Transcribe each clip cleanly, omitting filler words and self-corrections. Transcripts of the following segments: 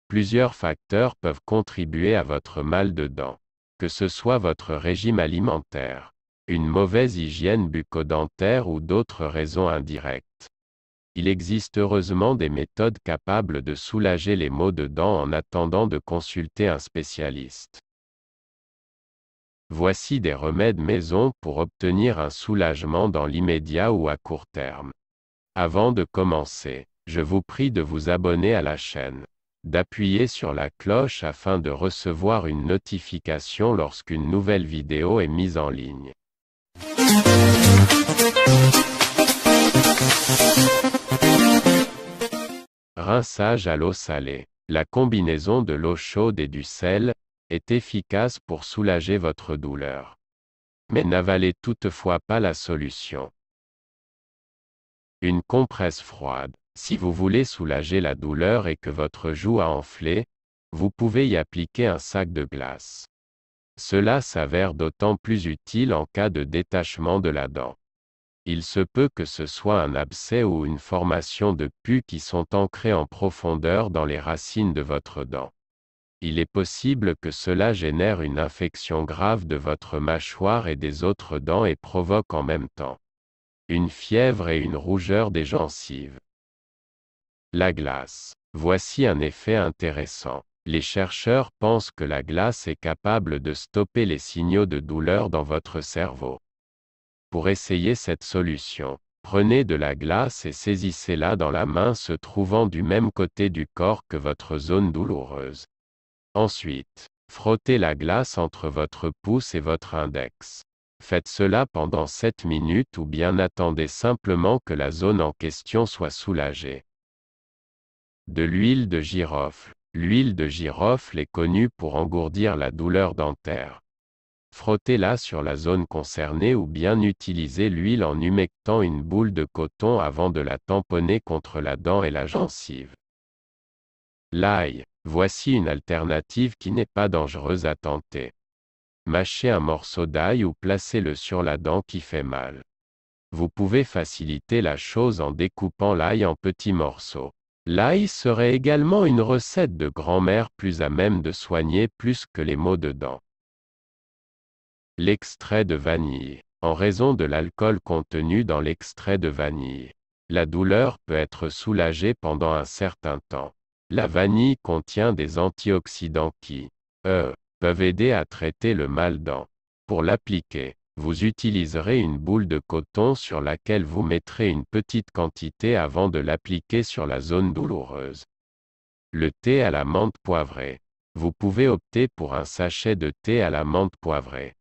Plusieurs facteurs peuvent contribuer à votre mal de dents. Que ce soit votre régime alimentaire, une mauvaise hygiène bucco-dentaire ou d'autres raisons indirectes. Il existe heureusement des méthodes capables de soulager les maux de dents en attendant de consulter un spécialiste. Voici des remèdes maison pour obtenir un soulagement dans l'immédiat ou à court terme. Avant de commencer, je vous prie de vous abonner à la chaîne, d'appuyer sur la cloche afin de recevoir une notification lorsqu'une nouvelle vidéo est mise en ligne. Rinçage à l'eau salée. La combinaison de l'eau chaude et du sel est efficace pour soulager votre douleur. Mais n'avalez toutefois pas la solution. Une compresse froide. Si vous voulez soulager la douleur et que votre joue a enflé, vous pouvez y appliquer un sac de glace. Cela s'avère d'autant plus utile en cas de détachement de la dent. Il se peut que ce soit un abcès ou une formation de pus qui sont ancrés en profondeur dans les racines de votre dent. Il est possible que cela génère une infection grave de votre mâchoire et des autres dents et provoque en même temps une fièvre et une rougeur des gencives. La glace. Voici un effet intéressant. Les chercheurs pensent que la glace est capable de stopper les signaux de douleur dans votre cerveau. Pour essayer cette solution, prenez de la glace et saisissez-la dans la main se trouvant du même côté du corps que votre zone douloureuse. Ensuite, frottez la glace entre votre pouce et votre index. Faites cela pendant 7 minutes ou bien attendez simplement que la zone en question soit soulagée. De l'huile de girofle. L'huile de girofle est connue pour engourdir la douleur dentaire. Frottez-la sur la zone concernée ou bien utilisez l'huile en humectant une boule de coton avant de la tamponner contre la dent et la gencive. L'ail. Voici une alternative qui n'est pas dangereuse à tenter. Mâchez un morceau d'ail ou placez-le sur la dent qui fait mal. Vous pouvez faciliter la chose en découpant l'ail en petits morceaux. L'ail serait également une recette de grand-mère plus à même de soigner plus que les maux de dents. L'extrait de vanille. En raison de l'alcool contenu dans l'extrait de vanille, la douleur peut être soulagée pendant un certain temps. La vanille contient des antioxydants qui, peuvent aider à traiter le mal-dent. Pour l'appliquer, vous utiliserez une boule de coton sur laquelle vous mettrez une petite quantité avant de l'appliquer sur la zone douloureuse. Le thé à la menthe poivrée. Vous pouvez opter pour un sachet de thé à la menthe poivrée.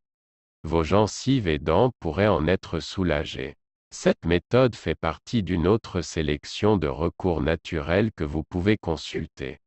Vos gencives et dents pourraient en être soulagées. Cette méthode fait partie d'une autre sélection de recours naturels que vous pouvez consulter.